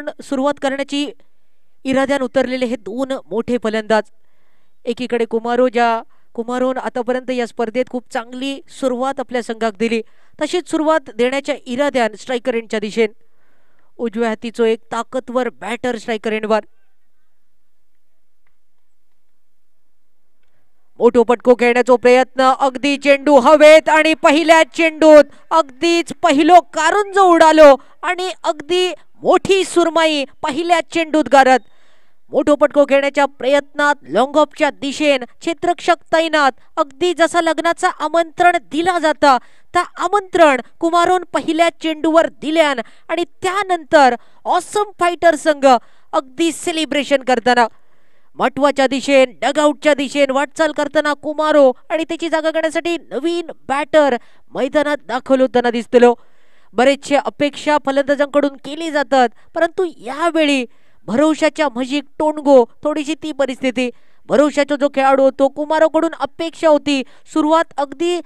करून सुरुवात करण्याची इराद्याने उतरलेले हे दोन मोठे फलंदाज. एकीकडे कुमारोन आतापर्यंत या स्पर्धेत खूप चांगली सुरुवात आपल्या संघाक दिली, तशीच सुरुवात देण्याच्या इराद्यान स्ट्रायकर एंडच्या दिशेन उजव्या हातीचो एक ताकदवर बॅटर स्ट्रायकर एंडवर. मोठो पटको खेळण्याचा प्रयत्न, अगदी चेंडू हवेत आणि पहिल्या चेंडूत अगदीच पहिलो कारंजो उडालो आणि अगदी मोठी सुरमाई पहिल्या चेंडूत गारत. मोठो पटको खेळण्याच्या प्रयत्नात लॉंग ऑफच्या दिशेन क्षेत्ररक्षक तैनात. अगदी जसा लग्नाचा आमंत्रण दिला जाता त्या आमंत्रण कुमारोन पहिल्या चेंडूवर दिल्यान आणि त्यानंतर ऑसम फायटर संघ अगदी सेलिब्रेशन करताना महत्वाच्या दिशेन डगआउटच्या दिशेन वाटचाल करताना कुमारो आणि त्याची जागा घेण्यासाठी नवीन बॅटर मैदानात दाखल होताना दिसतलो. बरेचशे अपेक्षा फलंदाजांकडून केली जातात, परंतु यावेळी भरोशाच्या म्हशीक टोणगो थोडीशी ती परिस्थिती. भरोशाचा जो खेळाडू होतो कुमारोकडून अपेक्षा होती सुरुवात अगदी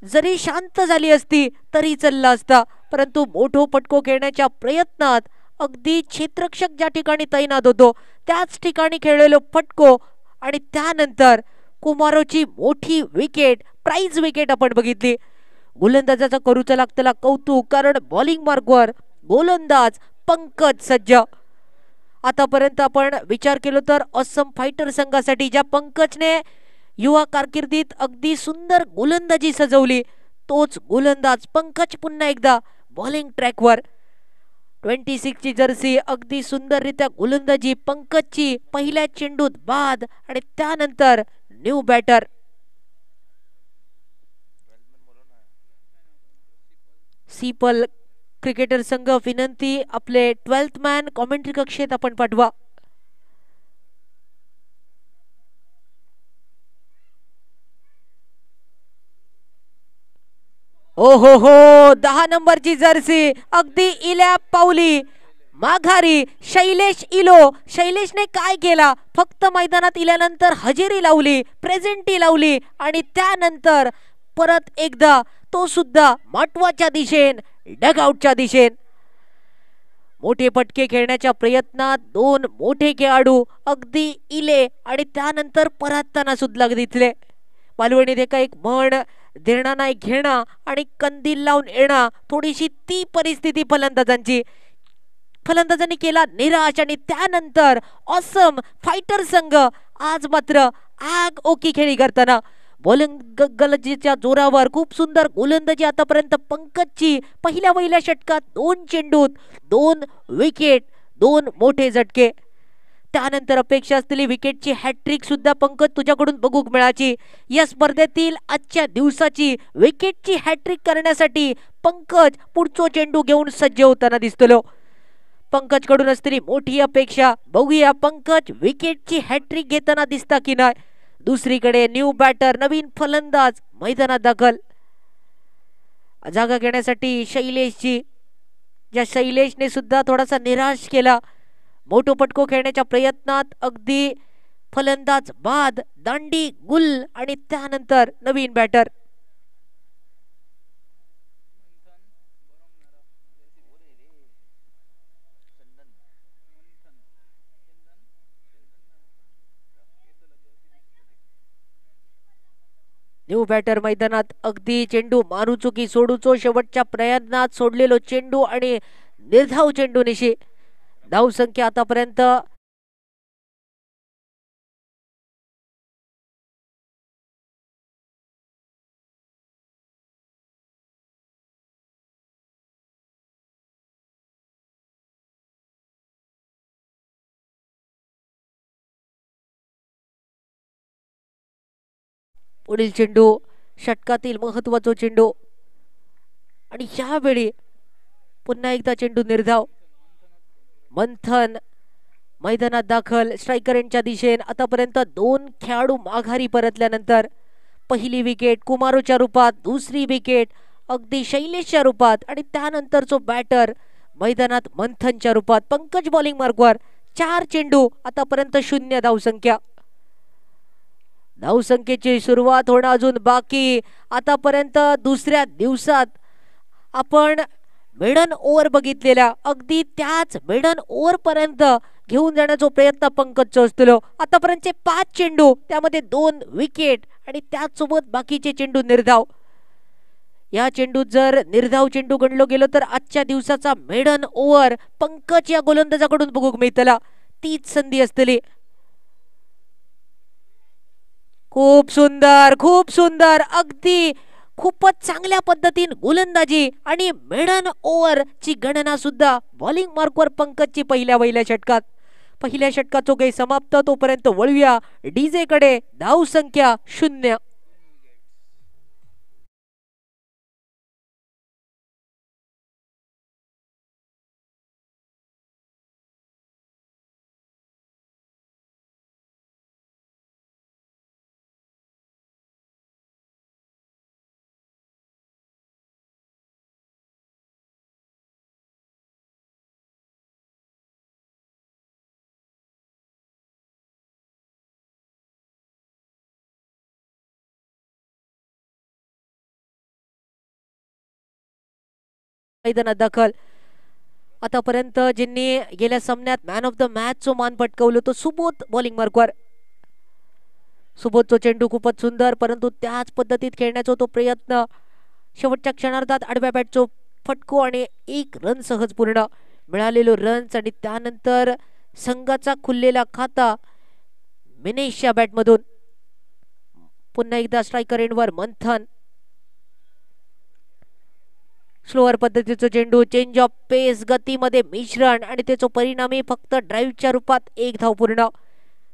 जरी शांत झाली असती तरी चालला असता, परंतु मोठो पटको खेळण्याच्या प्रयत्नात अगदी क्षेत्ररक्षक ज्या ठिकाणी तैनात होतो त्याच ठिकाणी खेळलेलो फटको आणि त्यानंतर कुमारोची मोठी विकेट, प्राइज विकेट आपण बघितली. गोलंदाजाचा करूचा लागतला कौतुक, कारण बॉलिंग मार्कवर गोलंदाज पंकज सज्ज. आतापर्यंत आपण विचार केलो तर ऑसम फायटर संघासाठी ज्या पंकजने युवा कारकिर्दीत अगदी सुंदर गोलंदाजी सजवली, तोच गोलंदाज पंकज पुन्हा एकदा बॉलिंग ट्रॅकवर. 26 ची जर्सी, अगदी सुंदररित्या गोलंदाजी पंकजची पहिल्या चेंडूत बाद आणि त्यानंतर न्यू बॅटर. सीपल क्रिकेटर संघ विनंती, आपले 12th मॅन कॉमेंट्री कक्षेत आपण पाठवा. ओ हो 10 नंबरची जर्सी अगदी इल्या पावली माघारी शैलेश इलो. शैलेशने काय केला, फक्त मैदानात इल्यानंतर हजेरी लावली, प्रेझेंटी लावली आणि त्यानंतर परत एकदा तो सुद्धा महत्वाच्या दिशेन डगआउटच्या दिशेन. मोठे पटके खेळण्याच्या प्रयत्नात दोन मोठे खेळाडू अगदी इले आणि त्यानंतर परतताना सुद्धा दिसले. मालवणीत एका एक म्हण, देणा नाही घेणा आणि कंदील लावून येणा, थोडीशी ती परिस्थिती फलंदाजांची. फलंदाजांनी केला निराश आणि त्यानंतर ऑसम फायटर संघ आज मात्र आग ओकी खेळी करताना गोलंदाजीच्या जोरावर खूप सुंदर गोलंदाजी आतापर्यंत पंकजची. पहिल्या षटकात 2 चेंडूत 2 विकेट, 2 मोठे झटके. त्यानंतर अपेक्षा असलेली विकेटची हॅट्रिक सुद्धा पंकज तुझ्याकडून बघूक मिळाची. या स्पर्धेतील आजच्या दिवसाची विकेटची हॅट्रिक करण्यासाठी पंकज पुढचो चेंडू घेऊन सज्ज होताना दिसतलो. पंकज कडून असलेली मोठी अपेक्षा, बघूया पंकज विकेटची हॅट्रिक घेताना दिसता की नाही. दुसरीकडे न्यू बॅटर, नवीन फलंदाज मैदानात दाखल. जागा घेण्यासाठी शैलेशची, ज्या शैलेशने सुद्धा थोडासा निराश केला. मोठो पटको खेळण्याच्या प्रयत्नात अगदी फलंदाज बाद, दांडी गुल आणि त्यानंतर नवीन बॅटर. न्यू बॅटर मैदानात अगदी चेंडू मारूचो की सोडूचो, शेवटच्या प्रयत्नात सोडलेलो चेंडू आणि निर्धाव चेंडू निशी. धाव संख्या आतापर्यंत पुढील चेंडू षटकातील महत्वाचा चेंडू आणि यावेळी पुन्हा एकदा चेंडू निर्धाव. मंथन मैदानात दाखल स्ट्रायकर यांच्या दिशेने. आतापर्यंत 2 खेळाडू माघारी परतल्यानंतर पहिली विकेट कुमारोच्या रूपात, दुसरी विकेट अगदी शैलेशच्या रूपात आणि त्यानंतरचो बॅटर मैदानात मंथनच्या रूपात. पंकज बॉलिंग मार्कवर 4 चेंडू, आतापर्यंत 0 धावसंख्या. धावसंख्येची सुरुवात होणं अजून बाकी. आतापर्यंत दुसऱ्या दिवसात आपण मिडन ओव्हर बघितलेला, अगदी त्याच मिडन ओव्हर पर्यंत घेऊन जाण्याचा प्रयत्न पंकजचा असतो. आतापर्यंतचे 5 चेंडू, त्यामध्ये 2 विकेट आणि त्याचसोबत बाकीचे चेंडू निर्धाव. या चेंडूत जर निर्धाव चेंडू गणलो गेलो तर आजच्या दिवसाचा मिडन ओव्हर पंकज या गोलंदाजाकडून बघूक मिळतला. तीच संधी असतली. खूप सुंदर, खूप सुंदर, अगदी खूपच चांगल्या पद्धतीने गोलंदाजी आणि मिडन ओव्हर ची गणना सुद्धा बॉलिंग मार्कवर पंकजची पहिल्या षटकात. पहिल्या षटकाचो काही समाप्त. तोपर्यंत वळूया डीजे कडे. धाव संख्या 0. मैदानात दाखल. आतापर्यंत ज्यांनी गेल्या सामन्यात मॅन ऑफ द मॅच चो मान पटकावलो तो सुबोध बॉलिंग मार्कवर. सुबोधचो चेंडू खूपच सुंदर, परंतु त्याच पद्धतीत खेळण्याचा तो प्रयत्न. शेवटच्या क्षणार्धात आडव्या बॅटचो फटको आणि 1 रन सहज पूर्ण. मिळालेलो रन्स आणि त्यानंतर संघाचा खुललेला खाता मिनेशच्या बॅटमधून. पुन्हा एकदा स्ट्रायकर एंडवर मंथन. स्लोअर पद्धतीचा चेंडू, चेंज ऑफ पेस, गतीमध्ये मिश्रण आणि त्याचा परिणामी फक्त ड्राईव्हच्या रूपात 1 धाव पूर्ण.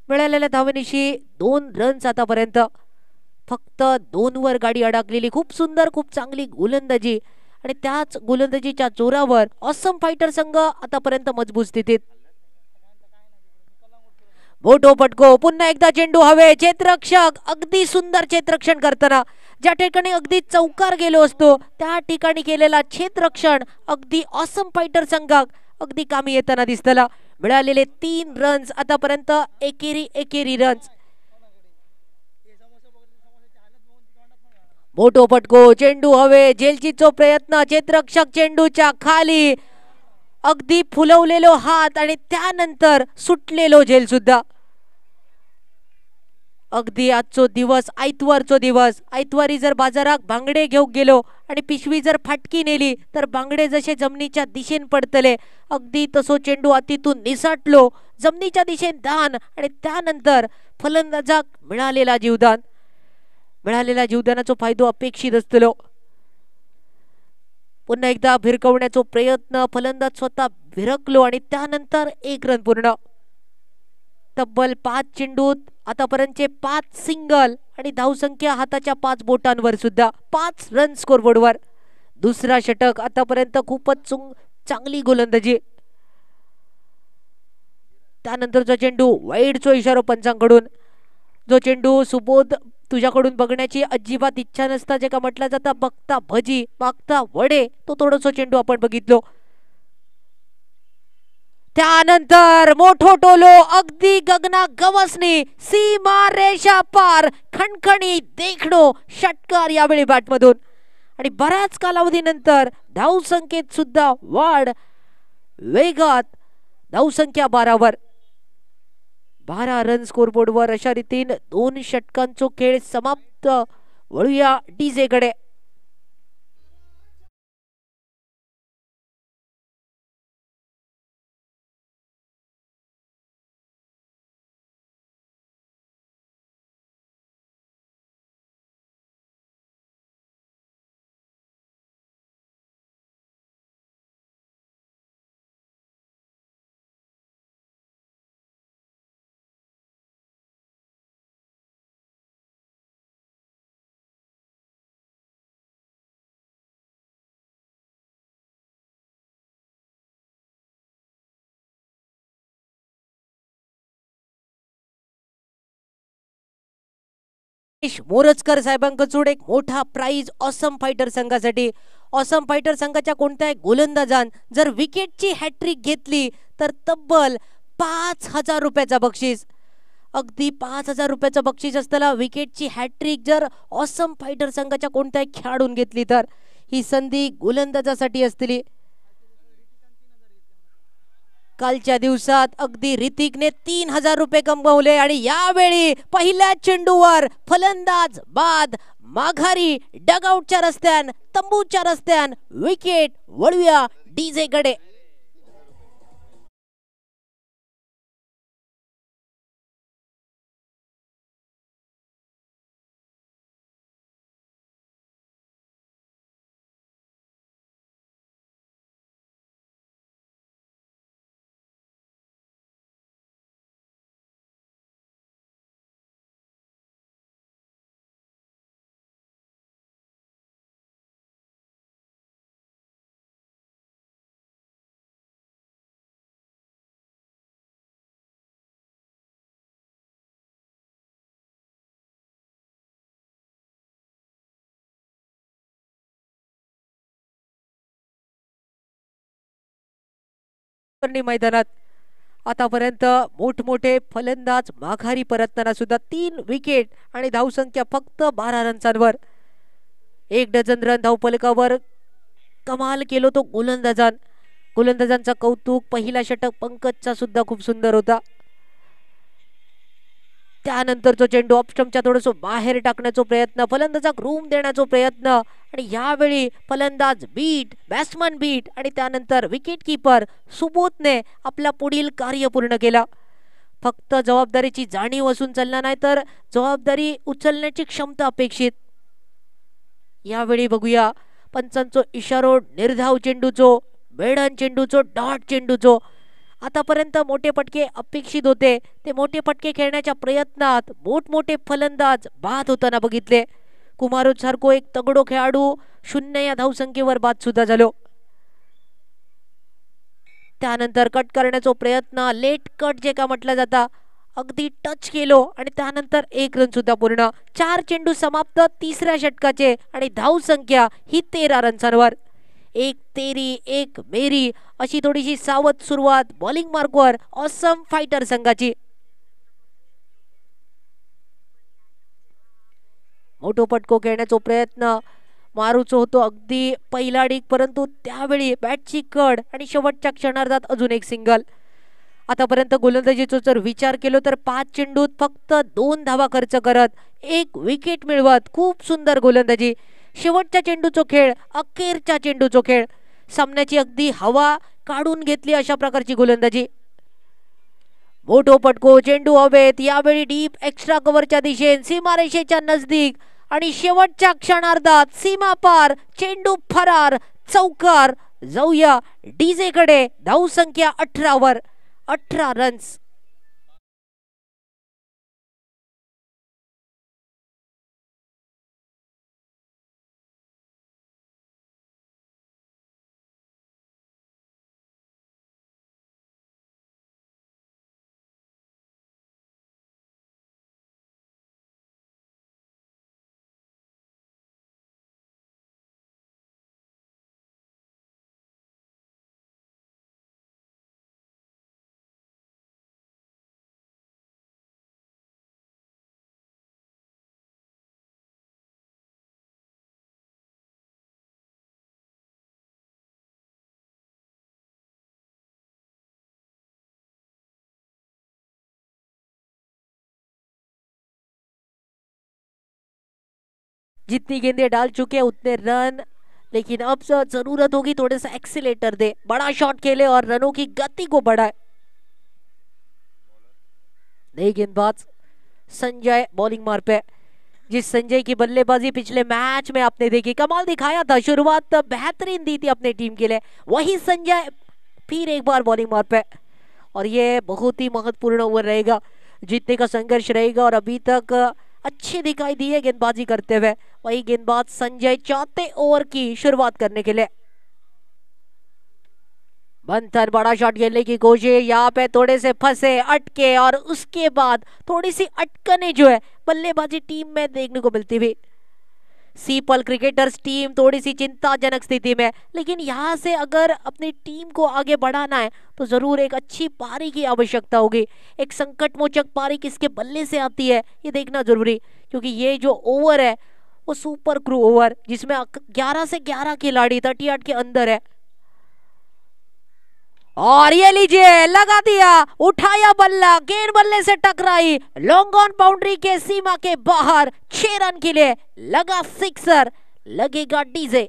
मिळालेल्या धावेनिशी 2 रन्स आतापर्यंत. फक्त 2 वर गाडी अडकलेली. खूप सुंदर, खूप चांगली गोलंदाजी आणि त्याच गोलंदाजीच्या जोरावर ऑसम फायटर संघ आतापर्यंत मजबूत स्थितीत. मोठो फटको, पुन्हा एकदा चेंडू हवे. क्षेत्ररक्षक अगदी सुंदर क्षेत्ररक्षण करताना. ज्या ठिकाणी अगदी चौकार गेलो असतो त्या ठिकाणी केलेला क्षेत्ररक्षण अगदी ऑसम फायटर संघाक अगदी कामी येताना दिसतला. मिळालेले 3 रन्स आतापर्यंत एकेरी रन्स. मोठो फटको, चेंडू हवे. झेलचीचो प्रयत्न, क्षेत्ररक्षक चेंडूच्या खाली. अगदी फुलवलेलो हात आणि त्यानंतर सुटलेलो झेल सुद्धा. अगदी आजचो दिवस आयतवारचो दिवस. आयतवारी जर बाजारात बांगडे घेऊन गेलो आणि पिशवी जर फाटकी नेली तर बांगडे जसे जमिनीच्या दिशेन पडतले, अगदी तसो चेंडू आतीतून निसटलो, जमिनीच्या दिशेन दान आणि त्यानंतर फलंदाजाक मिळालेला जीवदान. मिळालेला जीवदानाचा फायदो अपेक्षित असतलो. पुन्हा एकदा भिरकवण्याचा प्रयत्न. फलंदाज स्वतः भिरकलो आणि त्यानंतर 1 रन पूर्ण. तब्बल 5 चेंडूत आतापर्यंतचे 5 सिंगल आणि धावसंख्या हाताच्या 5 बोटांवर सुद्धा. 5 रन स्कोरबोर्डवर. दुसरा षटक. आतापर्यंत खूपच चांगली गोलंदाजी. त्यानंतरचा चेंडू वाईडचो इशारा पंचांकडून. जो चेंडू सुबोध तुझ्याकडून बघण्याची अजिबात इच्छा नसता, जे का म्हटलं जाता बघता भजी मागता वडे, तो थोडंसं चेंडू आपण बघितलो. त्यानंतर मोठो टोलो, अगदी गगना गवसनी, सीमा रेषा पार, खणखणी देखणो षटकार यावेळी बॅटमधून. आणि बऱ्याच कालावधीनंतर धावसंख्येत सुद्धा वाढ. वेगात धावसंख्या 12 वर. 12 रन स्कोरबोर्डवर. अशा रीतीने 2 षटकांचो खेळ समाप्त. वळूया डीजे कडे. मोरजकर साहेबांकडून एक मोठा प्राइज ऑसम फायटर संघासाठी. ऑसम फायटर संघाच्या कोणत्याही गोलंदाजान जर विकेटची हॅट्रिक घेतली तर तब्बल 5,000 रुपयाचा बक्षीस. अगदी 5,000 रुपयाचं बक्षीस असताना विकेटची हॅट्रिक जर ऑसम फायटर संघाच्या कोणत्याही खेळाडून घेतली तर ही संधी गोलंदाजासाठी असतली. कालच्या दिवसात अगदी ऋतिकने 3000 रुपये कमवले आणि यावेळी पहिल्या चेंडूवर फलंदाज बाद, माघारी डगआउटच्या रस्त्यान, तंबूच्या रस्त्यान विकेट. वळूया डीजे कडे. मैदानात आतापर्यंत मोठमोठे फलंदाज माघारी परतताना सुद्धा 3 विकेट आणि धावसंख्या फक्त 12 रन्सांवर. 1 डझन रन धावफलकावर कमाल केलो तो गोलंदाजांचा कौतुक. पहिला षटक पंकजचा सुद्धा खूप सुंदर होता. त्यानंतरचा चेंडू ऑफस्टंपच्या थोडंसं बाहेर टाकण्याचा प्रयत्न, फलंदाजाक रूम देण्याचा प्रयत्न आणि यावेळी फलंदाज बीट, बॅट्समन बीट आणि त्यानंतर विकेट कीपर सुबोधने आपला पुढील कार्य पूर्ण केला. फक्त जबाबदारीची जाणीव असून चालला नाही तर जबाबदारी उचलण्याची क्षमता अपेक्षित. यावेळी बघूया पंचांचो इशारो निर्धाव चेंडूचो, मेडन चेंडूचो, डॉट चेंडूचो. आतापर्यंत मोठे फटके अपेक्षित होते. ते मोठे फटके खेळण्याच्या प्रयत्नात मोठमोठे फलंदाज बाद होताना बघितले. कुमारोज सारखो एक तगडो खेळाडू 0 या धावसंख्येवर बाद सुद्धा झालो. त्यानंतर कट करण्याचा प्रयत्न, लेट कट जे का म्हटलं जाता, अगदी टच केलो आणि त्यानंतर 1 रन सुद्धा पूर्ण. 4 चेंडू समाप्त तिसऱ्या षटकाचे आणि धावसंख्या ही 13 रन्सांवर. 1 तेरी 1 मेरी अशी थोडीशी सावध सुरुवात बॉलिंग मार्कवर ऑसम फायटर संघाची. मोठो फटको खेळण्याचा प्रयत्न मारूचो होतो अगदी पहिला डिग, परंतु त्यावेळी बॅटची कड आणि शेवटच्या क्षणार्धात अजून एक सिंगल. आतापर्यंत गोलंदाजीचा जर विचार केलो तर 5 चेंडूत फक्त 2 धावा खर्च करत 1 विकेट मिळवत खूप सुंदर गोलंदाजी. शेवटच्या चेंडूचो खेळ, अखेरच्या चेंडूचो खेळ, सामन्याची अगदी हवा काढून घेतली अशा प्रकारची गोलंदाजी. मोठो पटको, चेंडू हवेत, यावेळी डीप एक्स्ट्रा कव्हरच्या दिशेन, सीमारेषेच्या नजदीक आणि शेवटच्या क्षणार्धात सीमा पार, चेंडू फरार, चौकार. जाऊया डीजे कडे. धावसंख्या 18 वर, 18 रन्स. जितनी गेंदें डाल चुके उतने रन, लेकिन अब जरूरत होगी थोड़े सा एक्सीलेटर दे, बड़ा शॉट खेले और रनों की गति को बढ़ाए. नई गेंदबाज संजय बॉलिंग मार पे. जिस संजय की बल्लेबाजी पिछले मैच में आपने देखी, कमाल दिखाया था, शुरुआत बेहतरीन दी थी अपने टीम के लिए, वही संजय फिर एक बार बॉलिंग मार पे. और ये बहुत ही महत्वपूर्ण ओवर रहेगा, जीतने का संघर्ष रहेगा और अभी तक अच्छी दिखाई दी है गेंदबाजी करते हुए. वही गेंदबाज संजय चौथे ओवर की शुरुआत करने के लिए. बंथन बड़ा शॉट खेलने की कोशिश, यहाँ पे थोड़े से फंसे, अटके और उसके बाद थोड़ी सी अटकने जो है बल्लेबाजी टीम में देखने को मिलती हुई. सीपल क्रिकेटर्स टीम थोड़ी सी चिंताजनक स्थिति में, लेकिन यहाँ से अगर अपनी टीम को आगे बढ़ाना है तो जरूर एक अच्छी पारी की आवश्यकता होगी. एक संकटमोचक पारी किसके बल्ले से आती है ये देखना जरूरी, क्योंकि ये जो ओवर है वो सुपर क्रू ओवर, जिसमें 11 से 11 खिलाड़ी 38 के अंदर है. और ये लीजिए लगा दिया, उठाया बल्ला, गेंद बल्ले से टकराई, लॉन्ग ऑन बाउंड्री के सीमा के बाहर, 6 रन के लिए लगा सिक्सर, लगेगा डीजे।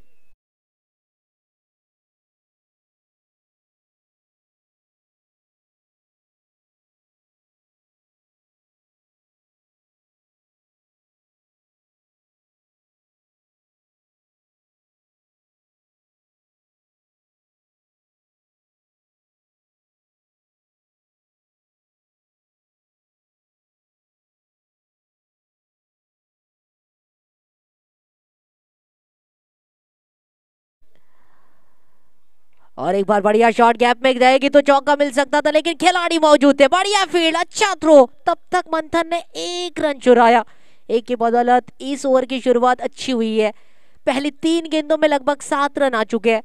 और एक बार बढ़िया शॉट, गैप में जाएगी तो चौका मिल सकता था, लेकिन खिलाड़ी मौजूद थे, बढ़िया फील्ड, अच्छा थ्रो। तब तक मंथन ने 1 रन चुराया। एक की बदौलत इस ओवर की शुरुआत अच्छी हुई है। पहली 3 गेंदों में लगभग 7 रन आ चुके हैं।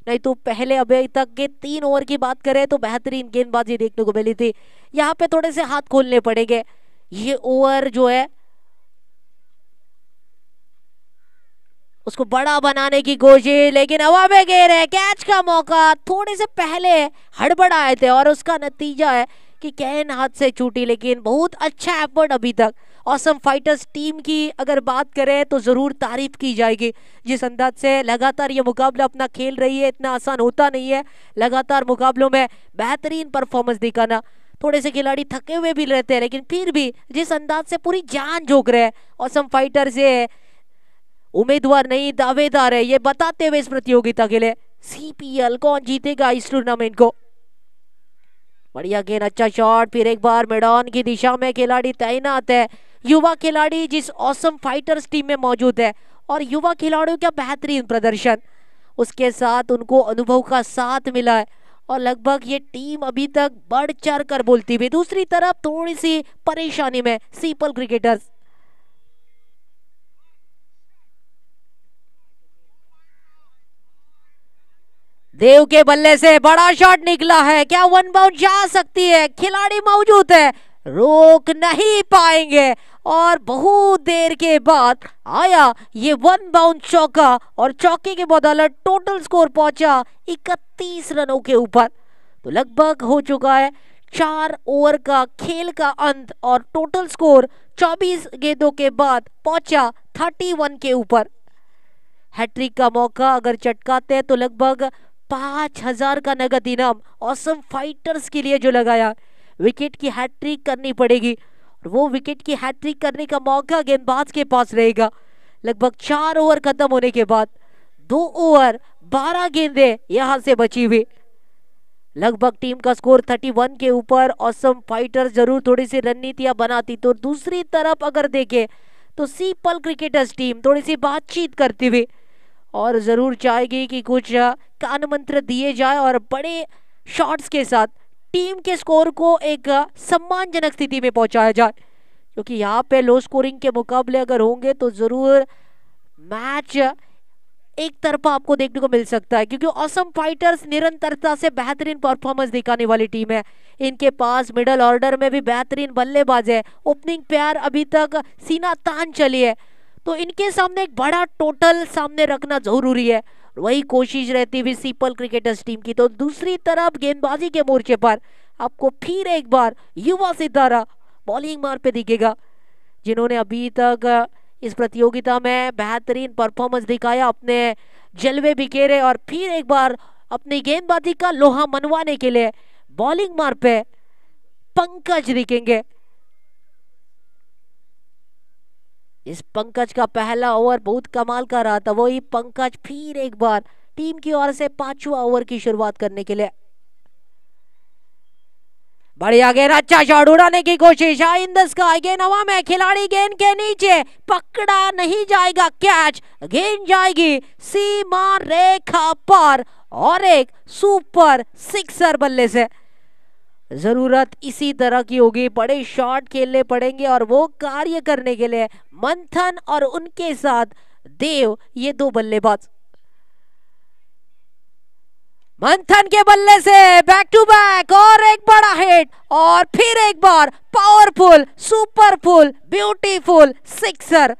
नहीं तो पहले अभी तक के 3 ओवर की बात करें तो बेहतरीन गेंदबाजी देखने को मिली थी। यहाँ पे थोड़े से हाथ खोलने पड़ेंगे। ये ओवर जो है उसको बड़ा बनाने की कोशिश, लेकिन हवा में गिर है, कैच का मौका। थोड़े से पहले हड़बड़ाए थे और उसका नतीजा है कि गेंद हाथ से छूटी, लेकिन बहुत अच्छा एफर्ट अभी तक। ऑसम फाइटर्स टीम की अगर बात करें तो जरूर तारीफ की जाएगी। जिस अंदाज से लगातार ये मुकाबला अपना खेल रही है, इतना आसान होता नहीं है लगातार मुकाबलों में बेहतरीन परफॉर्मेंस दिखाना। थोड़े से खिलाड़ी थके हुए भी रहते हैं, लेकिन फिर भी जिस अंदाज से पूरी जान झोंक रहे हैं ऑसम फाइटर्स, ये उम्मीदवार नहीं दावेदार है, ये बताते हुए इस प्रतियोगिता के लिए सीपीएल कौन जीतेगा इस टूर्नामेंट को। बढ़िया गेंद, अच्छा शॉट, फिर एक बार मैदान की दिशा में खिलाड़ी तैनात है। युवा खिलाड़ी जिस ऑसम फाइटर्स टीम में मौजूद है और युवा खिलाड़ियों का बेहतरीन प्रदर्शन, उसके साथ उनको अनुभव का साथ मिला है और लगभग ये टीम अभी तक बढ़ चढ़ कर बोलती हुई। दूसरी तरफ थोड़ी सी परेशानी में सीपल क्रिकेटर्स। देव के बल्ले से बड़ा शॉट निकला है, क्या 1 बाउंड जा सकती है? खिलाड़ी मौजूद है, रोक नहीं पाएंगे और बहुत देर के बाद आया ये 1 बाउंड चौका और चौके के बदौलत टोटल स्कोर पहुंचा 31 रनों के ऊपर। तो लगभग हो चुका है 4 ओवर का खेल का अंत और टोटल स्कोर 24 गेंदों के बाद पहुंचा 31 के ऊपर। हैट्रिक का मौका अगर चटकाते हैं तो लगभग 5000 का नगद इनाम ऑसम फाइटर्स के लिए जो लगाया। विकेट की हैट्रिक करनी पड़ेगी और वो विकेट की हैट्रिक करने का मौका गेंदबाज के पास रहेगा। लगभग 4 ओवर खत्म होने के बाद 2 ओवर 12 गेंदें यहां से बची हुई। लगभग टीम का स्कोर 31 के ऊपर। ऑसम फाइटर्स जरूर थोड़ी सी रणनीतियां बनाती तो दूसरी तरफ अगर देखें तो सीपल क्रिकेटर्स टीम थोड़ी सी बातचीत करती हुई और जरूर चाहेगी कि कुछ कान मंत्र दिए जाए और बड़े शॉट्स के साथ टीम के स्कोर को एक सम्मानजनक स्थिति में पहुंचाया जाए, क्योंकि यहाँ पे लो स्कोरिंग के मुकाबले अगर होंगे तो जरूर मैच एक तरफा आपको देखने को मिल सकता है, क्योंकि ऑसम फाइटर्स निरंतरता से बेहतरीन परफॉर्मेंस दिखाने वाली टीम है। इनके पास मिडल ऑर्डर में भी बेहतरीन बल्लेबाज है, ओपनिंग पेयर अभी तक सीना तान चली है, तो इनके सामने एक बड़ा टोटल सामने रखना जरूरी है। वही कोशिश रहती हुई सीपल क्रिकेटर्स टीम की। तो दूसरी तरफ गेंदबाजी के मोर्चे पर आपको फिर एक बार युवा सितारा बॉलिंग मार पे दिखेगा, जिन्होंने अभी तक इस प्रतियोगिता में बेहतरीन परफॉर्मेंस दिखाया, अपने जलवे बिखेरे और फिर एक बार अपनी गेंदबाजी का लोहा मनवाने के लिए बॉलिंग मार पे पंकज दिखेंगे। इस पंकज का पहला ओवर बहुत कमाल का रहा था, वही पंकज फिर एक बार टीम की ओर से 5वां ओवर की शुरुआत करने के लिए। बढ़िया गेंद, अच्छा शॉट, उड़ाने की कोशिश, इन द स्काई, गेंद हवा में, खिलाड़ी गेंद के नीचे, पकड़ा नहीं जाएगा कैच, गेंद जाएगी सीमा रेखा पर और एक सुपर सिक्सर बल्ले से। जरूरत इसी तरह की होगी, बड़े शॉट खेलने पड़ेंगे और वो कार्य करने के लिए मंथन और उनके साथ देव, ये 2 बल्लेबाज। मंथन के बल्ले से बैक टू बैक और एक बड़ा हिट और फिर एक बार पावरफुल, सुपरफुल, ब्यूटीफुल सिक्सर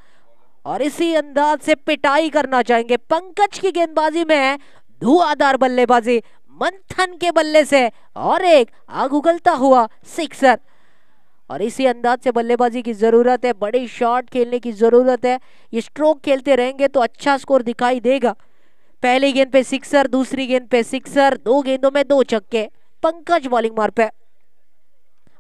और इसी अंदाज से पिटाई करना चाहेंगे। पंकज की गेंदबाजी में धुआंधार बल्लेबाजी, मंथन के बल्ले से और एक आग उगलता हुआ सिक्सर। और इसी अंदाज से बल्लेबाजी की जरूरत है, बड़ी शॉट खेलने की जरूरत है। ये स्ट्रोक खेलते रहेंगे तो अच्छा स्कोर दिखाई देगा। पहली गेंद पे सिक्सर, दूसरी गेंद पे सिक्सर, 2 गेंदों में 2 छक्के। पंकज बॉलिंग मार पे,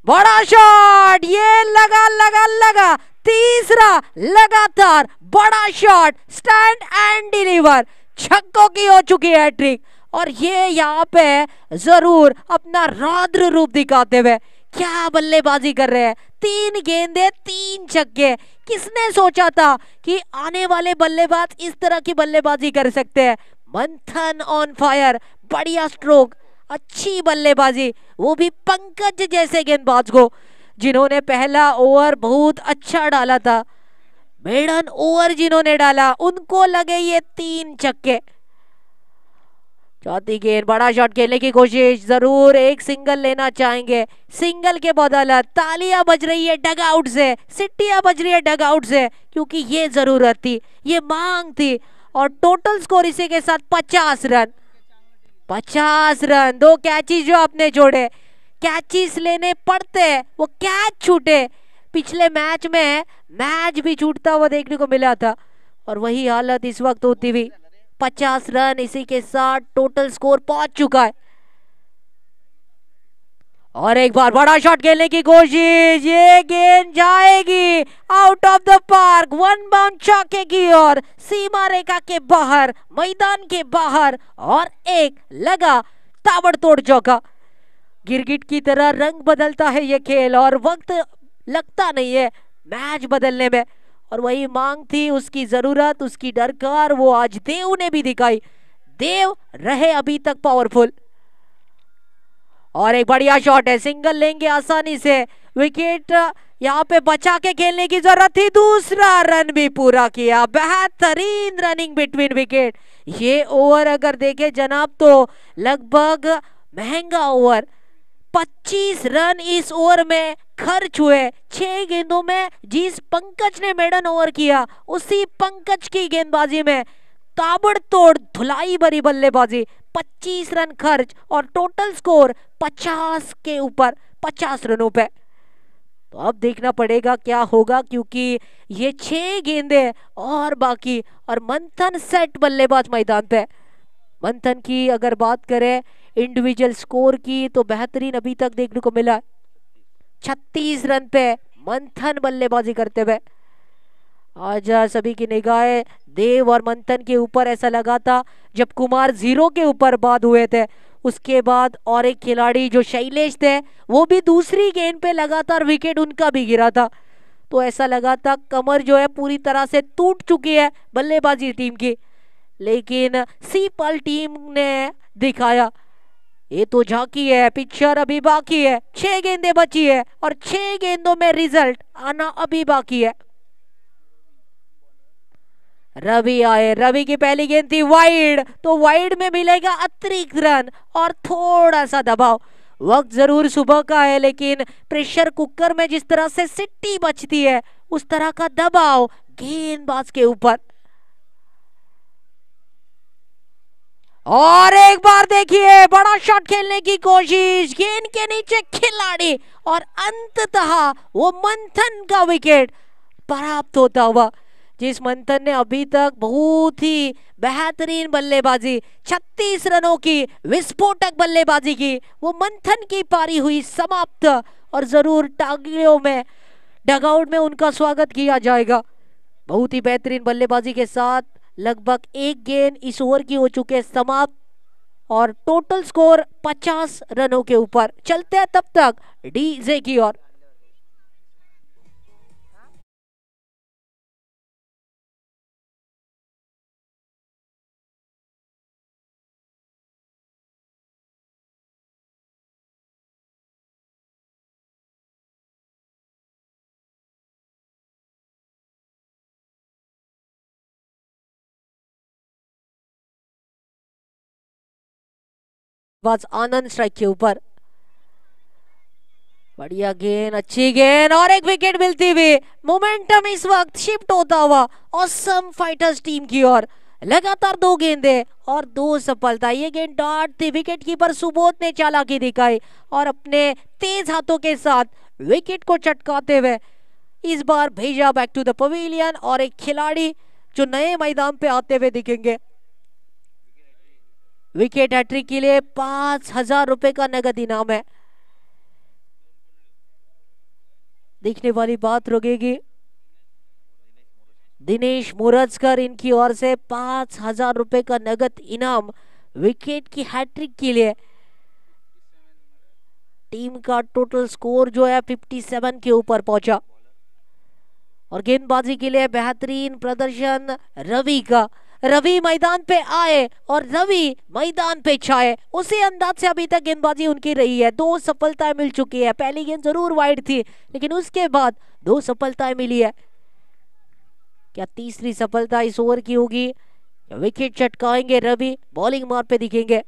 बड़ा शॉट, ये लगा लगा लगा, तीसरा लगातार बड़ा शॉट, स्टैंड एंड डिलीवर, छक्कों की हो चुकी है हैट्रिक। और ये यहाँ पे जरूर अपना रौद्र रूप दिखाते हुए क्या बल्लेबाजी कर रहे हैं। 3 गेंदे 3 छक्के। किसने सोचा था कि आने वाले बल्लेबाज इस तरह की बल्लेबाजी कर सकते हैं। मंथन ऑन फायर, बढ़िया स्ट्रोक, अच्छी बल्लेबाजी, वो भी पंकज जैसे गेंदबाज को, जिन्होंने पहला ओवर बहुत अच्छा डाला था। मेडन ओवर जिन्होंने डाला उनको लगे ये 3 छक्के। चौथी गेंद, बड़ा शॉट खेलने की कोशिश, जरूर एक सिंगल लेना चाहेंगे। सिंगल के बदौलत तालियां बज रही है डगआउट से, सिट्टियां बज रही है डगआउट से, क्योंकि ये जरूरत थी, ये मांग थी। और टोटल स्कोर इसी के साथ 50 रन। 50 रन, 2 कैचेस जो आपने जोड़े, कैचेस लेने पड़ते, वो कैच छूटे। पिछले मैच में मैच भी छूटता हुआ देखने को मिला था, और वही हालत इस वक्त होती हुई। 50 रन इसी के साथ टोटल स्कोर पहुंच चुका है। और एक बार बड़ा शॉट खेलने की कोशिश, ये गेंद जाएगी out of the park, 1 bound चौके की ओर, सीमा रेखा के बाहर, मैदान के बाहर, और एक लगा ताबड़तोड़ चौका। गिरगिट की तरह रंग बदलता है ये खेल, और वक्त लगता नहीं है मैच बदलने में। और वही मांग थी, उसकी जरूरत, उसकी दरकार, वो आज देव ने भी दिखाई। देव रहे अभी तक पावरफुल। और एक बढ़िया शॉट है, सिंगल लेंगे आसानी से। विकेट यहाँ पे बचा के खेलने की जरूरत थी, दूसरा रन भी पूरा किया। बेहतरीन रनिंग बिटवीन विकेट। ये ओवर अगर देखे जनाब तो लगभग महंगा ओवर। 25 रन इस ओवर में खर्च हुए। 6 गेंदों में जिस पंकज ने मेडन ओवर किया, उसी पंकज की गेंदबाजी में ताबड़तोड़ धुलाई भरी बल्लेबाजी। 25 रन खर्च और टोटल स्कोर 50 के ऊपर, 50 रनों पे। तो अब देखना पड़ेगा क्या होगा, क्योंकि ये 6 गेंदे और बाकी, और मंथन सेट बल्लेबाज मैदान पे। मंथन की अगर बात करें इंडिविजुअल स्कोर की, तो बेहतरीन अभी तक देखने को मिला। 36 रन पे मंथन बल्लेबाजी करते हुए। आज सभी की निगाहें देव और मंथन के ऊपर। ऐसा लगा था जब कुमार 0 के ऊपर बाद हुए थे, उसके बाद और एक खिलाड़ी जो शैलेश थे, वो भी दूसरी गेंद पे लगातार विकेट उनका भी गिरा था। तो ऐसा लगा था कमर जो है पूरी तरह से टूट चुकी है बल्लेबाजी टीम की। लेकिन सीपल टीम ने दिखाया, ये तो झांकी है, पिक्चर अभी बाकी है। 6 गेंदें बची है और 6 गेंदों में रिजल्ट आना अभी बाकी है। रवि आए, रवि की पहली गेंद थी वाइड, तो वाइड में मिलेगा अतिरिक्त रन और थोड़ा सा दबाव। वक्त जरूर सुबह का है, लेकिन प्रेशर कुकर में जिस तरह से सिट्टी बचती है, उस तरह का दबाव गेंदबाज के ऊपर। और एक बार देखिए बड़ा शॉट खेलने की कोशिश, गेंद के नीचे खिलाड़ी, और अंततः वो मंथन का विकेट प्राप्त होता हुआ। जिस मंथन ने अभी तक बहुत ही बेहतरीन बल्लेबाजी, 36 रनों की विस्फोटक बल्लेबाजी की, वो मंथन की पारी हुई समाप्त। और जरूर टांगियों में, डगआउट में उनका स्वागत किया जाएगा। बहुत ही बेहतरीन बल्लेबाजी के साथ लगभग 1 गेंद इस ओवर की हो चुके समाप्त, और टोटल स्कोर 50 रनों के ऊपर। चलते हैं तब तक डीजे की ओर। बस आनंद स्ट्राइक के ऊपर, बढ़िया गेंद, अच्छी गेंद, और एक विकेट मिलती हुई। मोमेंटम इस वक्त शिफ्ट होता हुआ ऑसम फाइटर्स टीम की ओर। लगातार 2 गेंदे और 2 सफलता। ये गेंद डॉट थी, विकेट कीपर सुबोध ने चालाकी दिखाई और अपने तेज हाथों के साथ विकेट को चटकाते हुए इस बार भेजा बैक टू द पवेलियन। और एक खिलाड़ी जो नए मैदान पे आते हुए दिखेंगे। विकेट हैट्रिक के लिए 5,000 रुपए का नगद इनाम है। देखने वाली बात रुकेगी, दिनेश मोरजकर इनकी ओर से 5,000 रुपए का नगद इनाम विकेट की हैट्रिक के लिए। टीम का टोटल स्कोर जो है 57 के ऊपर पहुंचा। और गेंदबाजी के लिए बेहतरीन प्रदर्शन रवि का। रवि मैदान पे आए और रवि मैदान पे छाए, उसी अंदाज से अभी तक गेंदबाजी उनकी रही है। 2 सफलताएं मिल चुकी है। पहली गेंद जरूर वाइड थी, लेकिन उसके बाद 2 सफलताएं मिली है। क्या तीसरी सफलता इस ओवर की होगी? विकेट चटकाएंगे रवि, बॉलिंग मार पे दिखेंगे।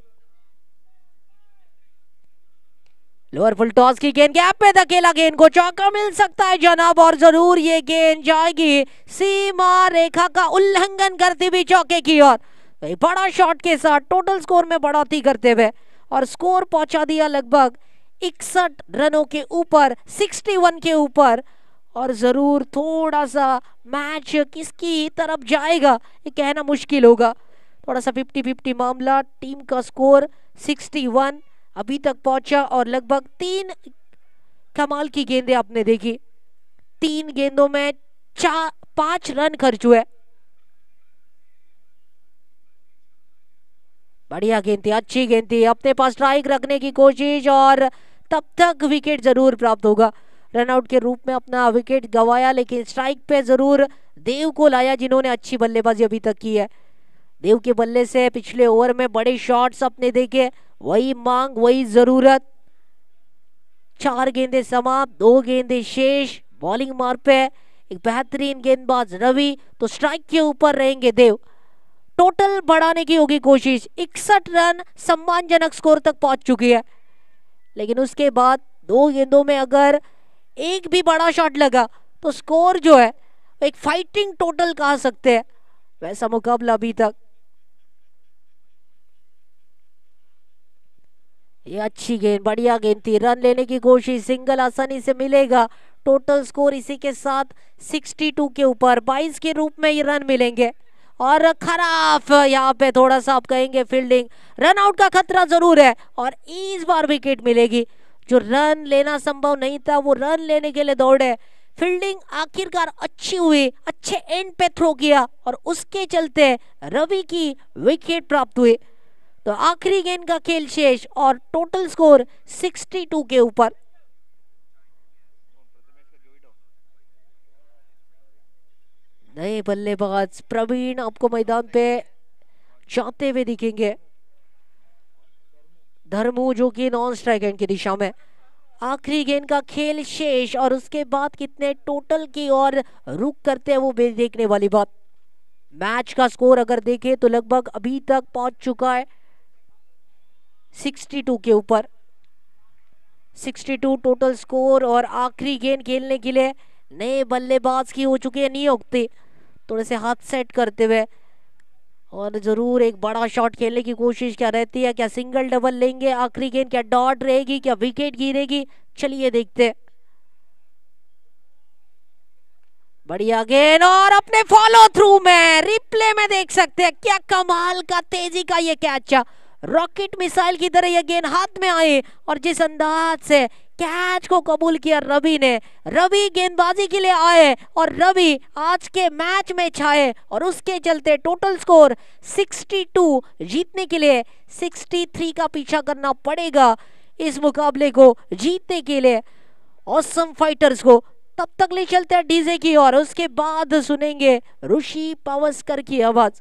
लोअर फुल टॉस की गेंद, गैप पे धकेला, गेंद को चौका मिल सकता है जनाब। और जरूर ये गेंद जाएगी सीमा रेखा का उल्लंघन करती हुई चौके की ओर। बड़ा शॉट के साथ टोटल स्कोर में बढ़ोतरी करते हुए और स्कोर पहुंचा दिया लगभग 61 रनों के ऊपर, 61 के ऊपर। और जरूर थोड़ा सा मैच किसकी तरफ जाएगा ये कहना मुश्किल होगा। थोड़ा सा 50-50 मामला। टीम का स्कोर 61 अभी तक पहुंचा और लगभग 3 कमाल की गेंदें आपने देखी। 3 गेंदों में 5 रन खर्च हुए। बढ़िया गेंद थी, अच्छी गेंद थी। अपने पास स्ट्राइक रखने की कोशिश और तब तक विकेट जरूर प्राप्त होगा। रनआउट के रूप में अपना विकेट गवाया, लेकिन स्ट्राइक पे जरूर देव को लाया, जिन्होंने अच्छी बल्लेबाजी अभी तक की है। देव के बल्ले से पिछले ओवर में बड़े शॉट्स अपने देखे, वही मांग वही जरूरत। 4 गेंदें समाप्त, 2 गेंदें शेष। बॉलिंग मार पे एक बेहतरीन गेंदबाज रवि, तो स्ट्राइक के ऊपर रहेंगे देव। टोटल बढ़ाने की होगी कोशिश। 61 रन सम्मानजनक स्कोर तक पहुंच चुकी है, लेकिन उसके बाद 2 गेंदों में अगर एक भी बड़ा शॉट लगा तो स्कोर जो है एक फाइटिंग टोटल कह सकते हैं। वैसा मुकाबला अभी तक। ये अच्छी गेंद, बढ़िया गेंद थी। रन लेने की कोशिश, सिंगल आसानी से मिलेगा। टोटल स्कोर इसी के साथ 62 के ऊपर, 22 के रूप में ये रन मिलेंगे। और खराब यहाँ पे थोड़ा सा आप कहेंगे फील्डिंग, रन आउट का खतरा जरूर है और इस बार विकेट मिलेगी। जो रन लेना संभव नहीं था वो रन लेने के लिए दौड़े। फील्डिंग आखिरकार अच्छी हुई, अच्छे एंड पे थ्रो किया और उसके चलते रवि की विकेट प्राप्त हुई। तो आखिरी गेंद का खेल शेष और टोटल स्कोर 62 के ऊपर। नए बल्लेबाज प्रवीण आपको मैदान पे जाते हुए दिखेंगे। धर्मू जो कि नॉन स्ट्राइक एंड की दिशा में। आखिरी गेंद का खेल शेष और उसके बाद कितने टोटल की ओर रुक करते हैं वो देखने वाली बात। मैच का स्कोर अगर देखें तो लगभग अभी तक पहुंच चुका है 62 के ऊपर। 62 टोटल स्कोर और आखिरी गेंद खेलने के लिए नए बल्लेबाज की हो चुकी है नियुक्ति। थोड़े से हाथ सेट करते हुए और जरूर एक बड़ा शॉट खेलने की कोशिश क्या रहती है। क्या सिंगल डबल लेंगे आखिरी गेंद? क्या डॉट रहेगी? क्या विकेट गिरेगी? चलिए देखते। बढ़िया गेंद और अपने फॉलो थ्रू में रिप्ले में देख सकते हैं क्या कमाल का तेजी का ये कैच। रॉकेट मिसाइल की तरह ये गेंद हाथ में आई और जिस अंदाज से कैच को कबूल किया रवि ने। रवि गेंदबाजी के लिए आए और रवि आज के मैच में छाए और उसके चलते टोटल स्कोर 62 जीतने के लिए 63 का पीछा करना पड़ेगा इस मुकाबले को जीतने के लिए ऑसम फाइटर्स को। तब तक ले चलते हैं डीजे की और उसके बाद सुनेंगे ऋषि पावस्कर की आवाज।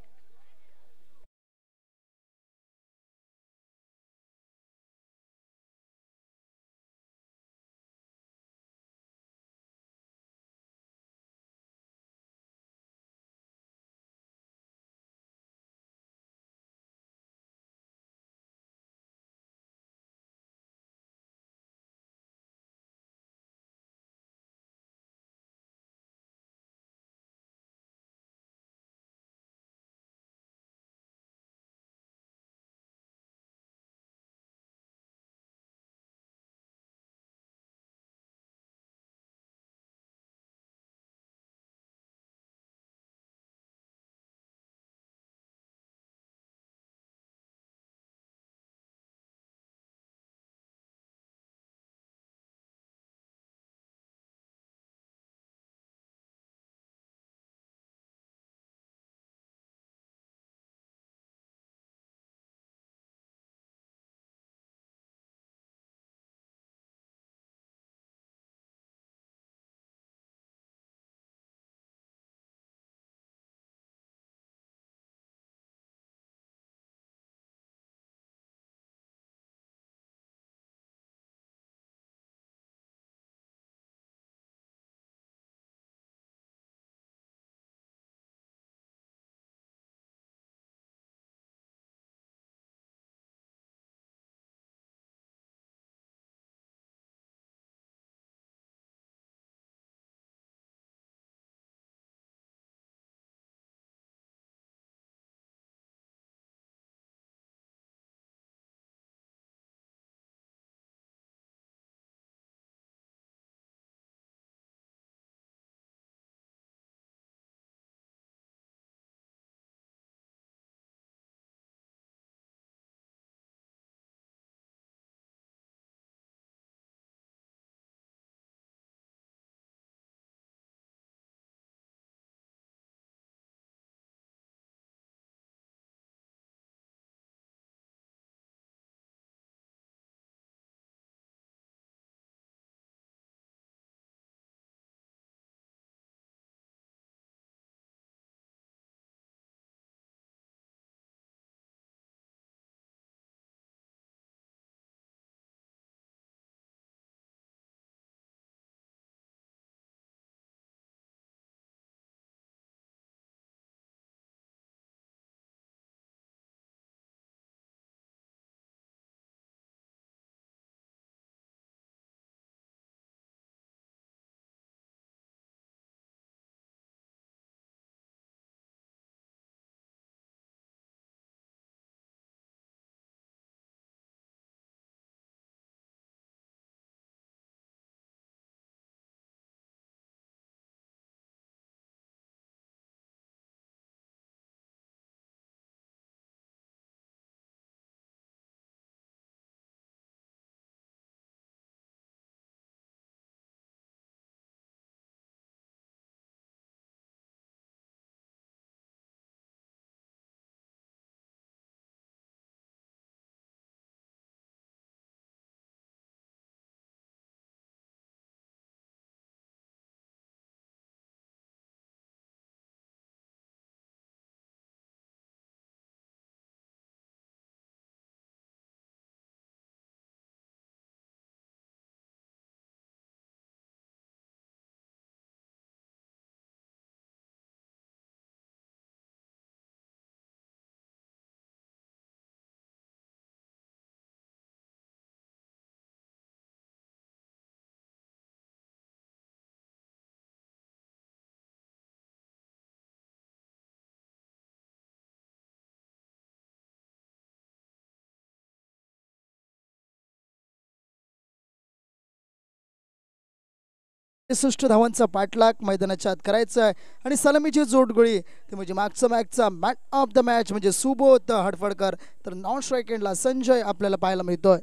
63 धावांचा पाठलाग मैदानाच्या आत करायचा आहे आणि सलामीची जोडगोळी ते म्हणजे मागचा मॅचचा मॅन ऑफ द मॅच म्हणजे सुबोध हडफडकर, तर नॉन स्ट्राईक एंडला संजय आपल्याला पाहायला मिळतोय.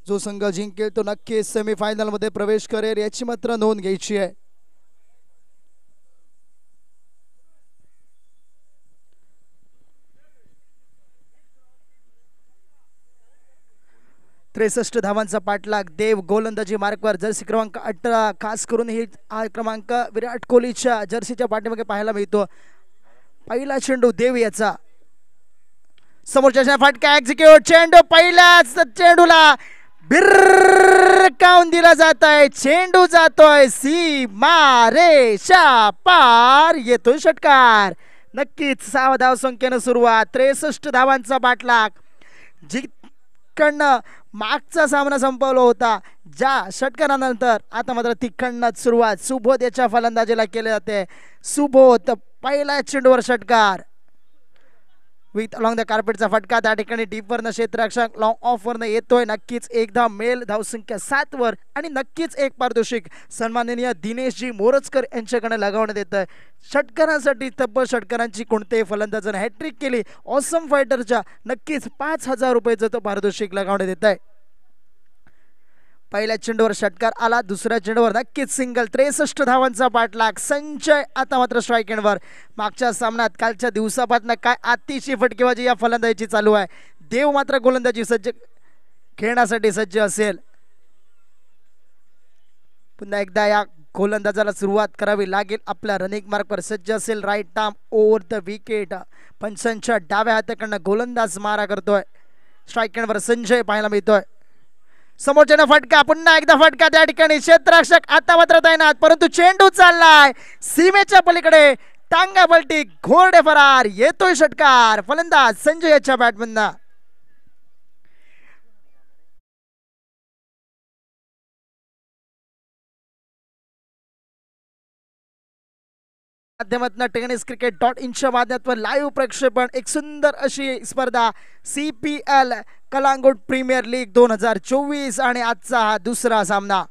जो संघ जिंकेल तो नक्कीच सेमीफायनल मध्ये प्रवेश करेल याची मात्र नोंद घ्यायची आहे. 63 धावांचा पाठलाग. देव गोलंदाजी मार्कवर जर्सी क्रमांक 18, खास करून ही क्रमांक विराट कोहलीच्या जर्सीच्या पाठीमागे पाहायला मिळतो. पहिला चेंडू देव याचा, समोरच्या फटका एक्झिक्यूट, चेंडू पहिल्याच चेंडूला बिरकावून दिला जात आहे. चेंडू जातोय सीमा रेषा पार, येतोय षटकार. नक्कीच 6 धाव संख्येनं सुरुवात. 63 धावांचा पाठलाग. जिकडनं मागचा सामना संपवला होता ज्या षटकारानंतर आता मात्र तिकडनं सुरुवात सुबोध याच्या फलंदाजीला केले जाते. सुबोध पहिल्या चेंडूवर षटकार विथ अलॉंग द कार्पेटचा फटका. त्या ठिकाणी डीपवरनं क्षेत्ररक्षक लॉंग ऑफवरनं येतोय. नक्कीच एकदा मेल धावसंख्या 7 वर आणि नक्कीच एक पारितोषिक सन्माननीय दिनेशजी मोरजकर यांच्याकडे लगावण्यात येत आहे. षटकारांसाठी तब्बल षटकारांची कोणत्याही फलंदाजाने हॅट्रिक केली ऑसम फायटरच्या नक्कीच 5,000 रुपयाचं तो पारितोषिक लगावण्यात येत आहे. पहिल्या चेंडूवर षटकार आला, दुसऱ्या चेंडूवर नक्कीच सिंगल. 63 धावांचा पाठलाग. संजय आता मात्र स्ट्राईक एंडवर. मागच्या सामन्यात कालच्या दिवसापासून काय अतिशय फटकेबाजी या फलंदाजीची चालू आहे. देव मात्र गोलंदाजी सज्ज खेळण्यासाठी सज्ज असेल. पुन्हा एकदा या गोलंदाजाला सुरुवात करावी लागेल. आपल्या रनिंग मार्कवर सज्ज असेल. Right arm over the wicket. पंचांच्या डाव्या हाताकडनं गोलंदाज मारा करतोय. स्ट्राईक एंडवर संजय पाहायला मिळतोय. समोरच्यानं फटका, पुन्हा एकदा फटका. त्या ठिकाणी क्षेत्ररक्षक आता मात्र तैनात, परंतु चेंडू चाललाय सीमेच्या पलीकडे. टांगा पलटी, घोरडे फरार, येतोय षटकार. फलंदाज संजय याच्या बॅटमधनं. माध्यमातून टेनिस क्रिकेट.in माध्यमातून लाईव्ह प्रक्षेपण. एक सुंदर अशी स्पर्धा CPL कलांगूट प्रीमियर लीग 2024 आणि आजचा हा दुसरा सामना.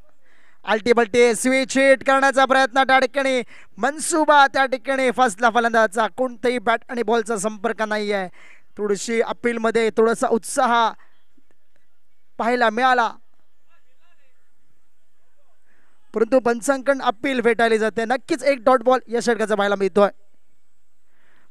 अल्टीबल्टी स्विच हिट करण्याचा प्रयत्न त्या ठिकाणी मनसुबा. त्या ठिकाणी फसला फलंदाजाचा. कोणताही बॅट आणि बॉलचा संपर्क नाही आहे. थोडीशी अपील मध्ये थोडासा उत्साह पाहायला मिळाला, परंतु पंचांकडून अपील फेटाळली जाते. नक्कीच एक डॉट बॉल या षटकाचा पाहायला मिळतोय.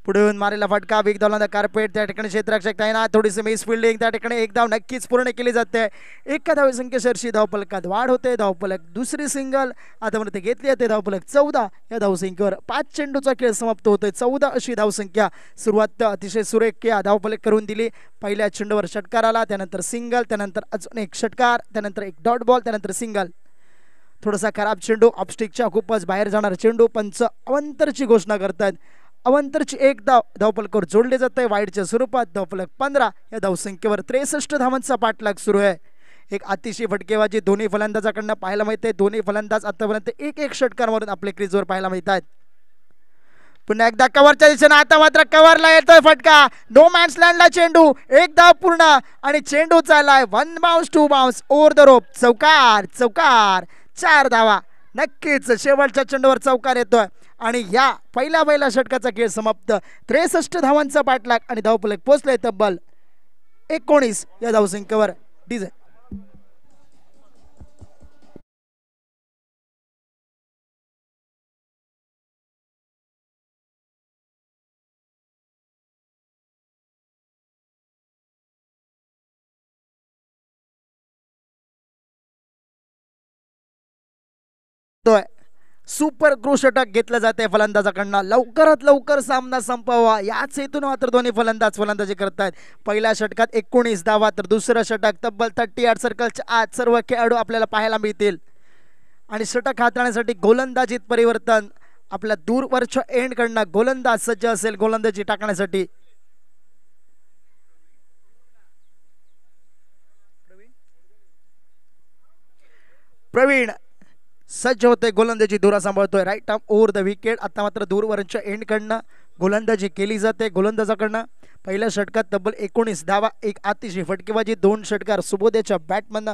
पुढे येऊन मारेला फटका, बिग धावला कार्पेट. त्या ठिकाणी क्षेत्ररक्षक तैनात. थोडीशी मिस फिल्डिंग. त्या ठिकाणी एक धाव नक्कीच पूर्ण केली जाते. एका धावसंख्येसरशी धावफलकात वाढ होते. धावफलक दुसरी सिंगल आतापर्यंत घेतली जाते. धावफलक 14 या धावसंख्येवर 5 चेंडूचा खेळ समाप्त होतोय. 14 अशी धावसंख्या. सुरुवात अतिशय सुरेख या धावफलक करून दिली. पहिल्या चेंडूवर षटकार आला, त्यानंतर सिंगल, त्यानंतर अजून एक षटकार, त्यानंतर एक डॉट बॉल, त्यानंतर सिंगल. थोडासा खराब चेंडू, ऑफस्टिकच्या खूपच बाहेर जाणारा चेंडू. पंच अवंतरची घोषणा करतात. अवंतरची एक धाव धावफलकावर जोडले जात आहे वाईडच्या स्वरूपात. धावफलक 15 या धावसंख्येवर 63 धावांचा पाठलाग सुरू आहे. एक अतिशय फटकेबाजी दोन्ही फलंदाजाकडनं पाहायला मिळते. दोन्ही फलंदाज आतापर्यंत एक एक षटकार मारून आपल्या क्रीजवर पाहायला मिळतात. पुन्हा एकदा कव्हरच्या दिशेने आता मात्र कव्हरला येतोय फटका. नो मॅन्स लँडला चेंडू. एक धाव पूर्ण आणि चेंडू चाललाय 1 bounce 2 bounce over the rope. चौकार चौकार. 4 धावा. नक्कीच शेवटच्या चेंडूवर चौकार येतोय आणि या पहिल्या षटकाचा खेळ समाप्त. 63 धावांचा पाठलाग आणि धावफलक पोहोचले तब्बल 19 या धावसंख्येवर. डीजे सुपर क्रू षटक घेतलं जाते फलंदाजाकडनं. लवकरात लवकर सामना संपवा याच हेतून मात्र दोन्ही फलंदाज फलंदाजी करतात. पहिल्या षटकात 19 धावा, तर दुसरं षटक तब्बल 38 सर्कलच्या आत सर्व खेळाडू आपल्याला पाहायला मिळतील. आणि षटक हाताळण्यासाठी गोलंदाजीत परिवर्तन. आपल्या दूरवरच्या एंडकडनं गोलंदाज सज्ज असेल गोलंदाजी टाकण्यासाठी. प्रवीण सज्ज होते गोलंदाजी. धुरा सांभाळतोय. Right arm over the wicket. आता मात्र दूरवरच्या एंडकडनं गोलंदाजी केली जाते गोलंदाजाकडनं. पहिल्या षटकात तब्बल 19 धावा, एक अतिशय फटकेबाजी, 2 षटकार सुबोधच्या बॅटमधनं.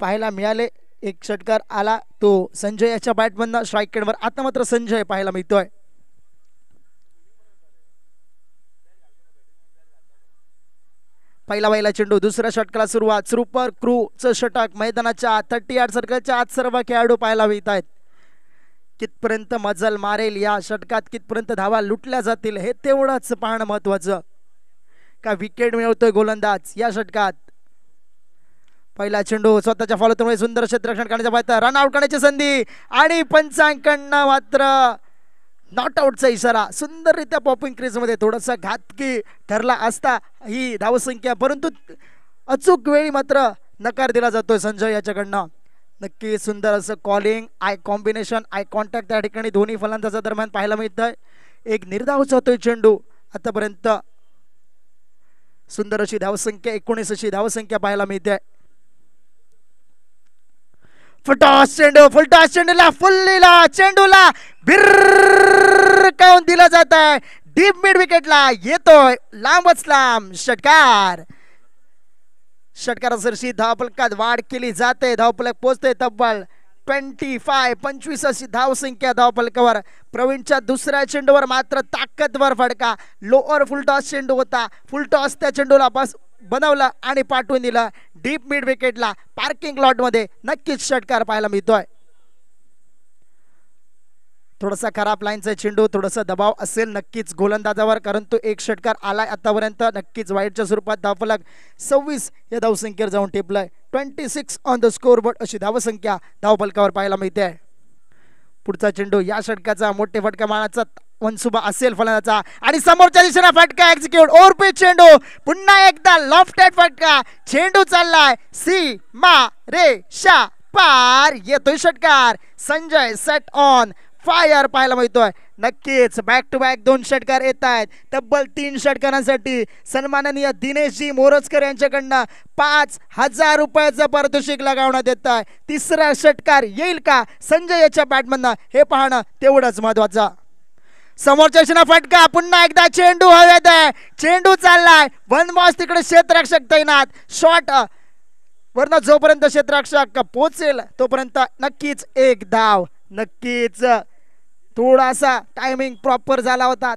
पाहायला मिळाले. एक षटकार आला तो संजय याच्या बॅटमधनं स्ट्राईक रेटवर. आता मात्र संजय पाहायला मिळतोय. पहिला चेंडू, दुसऱ्या षटकाला सुरुवात. सुपर क्रूचं षटक मैदानाच्या 38 सर्कलच्या आत सर्व खेळाडू पाहायला मिळत आहेत. कितपर्यंत मजल मारेल या षटकात, कितपर्यंत धावा लुटल्या जातील हे तेवढंच पाहणं महत्वाचं. का विकेट मिळवतोय गोलंदाज या षटकात. पहिला चेंडू स्वतःच्या फॉलोमुळे सुंदर क्षेत्ररक्षण करण्याचा प्रयत्न, रन आउट करण्याची संधी आणि पंचांकडनं मात्र नॉट आउटचा इशारा. सुंदररित्या पॉपिंग क्रीजमध्ये थोडासा घातकी ठरला असता ही धावसंख्या, परंतु अचूक वेळी मात्र नकार दिला जातोय संजय याच्याकडनं. नक्की सुंदर असं calling, I combination, eye contact त्या ठिकाणी दोन्ही फलंदाजां दरम्यान पाहायला मिळतंय. एक निर्धाव जातोय चेंडू. आतापर्यंत सुंदर अशी धावसंख्या 19 अशी धावसंख्या पाहायला मिळते. फुलटॉस चेंडूला फुल्लीला चेंडूला भिरकावून दिला जात आहे. डीप मिड विकेटला येतोय लांबच लांब षटकार. षटकारासरशी धावफलकात वाढ केली जाते. धावफलक पोहोचते तब्बल 25 अशी धावसंख्या धावफलकावर. प्रवीणच्या दुसऱ्या चेंडूवर मात्र ताकदवर फटका. लोअर फुलटॉस चेंडू होता. फुलटॉस त्या चेंडूला बनवला आणि पाठवून दिला डीप मिड विकेटला. पार्किंग लॉट मध्ये नक्कीच षटकार पाहायला मिळतोय. थोडासा खराब लाईनचा चेंडू, थोडासा दबाव असेल नक्कीच गोलंदाजावर, कारण तो एक षटकार आलाय आतापर्यंत. नक्कीच वाईटच्या स्वरूपात धावफलक 26 या धावसंख्येवर जाऊन टेपलाय. 26 ऑन द स्कोर बोर्ड अशी धावसंख्या धावफलकावर पाहायला मिळते. पुढचा चेंडू या षटकाचा मोठे फटका मारण्याचा मनसुबा असेल फलंदाजा आणि समोरच्या दिशेने फटका एक्झिक्यूट. ओव्हरपिच चेंडू, पुन्हा एकदा लॉफ्टेड फटका. चेंडू चाललाय सीमा रेषा पार. येतोय षटकार. संजय सेट ऑन फायर पाहायला मिळतोय. नक्कीच बॅक टू बॅक 2 षटकार येत आहेत. तब्बल 3 षटकारांसाठी सन्माननीय दिनेशजी मोरजकर यांच्याकडनं 5,000 रुपयाचं पारितोषिक लगावण्यात येत आहे. तिसरा षटकार येईल का संजय याच्या बॅटमधनं हे पाहणं तेवढंच महत्वाचं. समोरच्या दिशेने फटका, पुन्हा एकदा चेंडू हवेत आहे. चेंडू चाललाय वन बॉस, तिकडे क्षेत्ररक्षक तैनात. शॉट वरनं जोपर्यंत क्षेत्ररक्षक पोहोचेल तोपर्यंत नक्कीच एक धाव. नक्कीच थोडासा टायमिंग प्रॉपर झाला होता,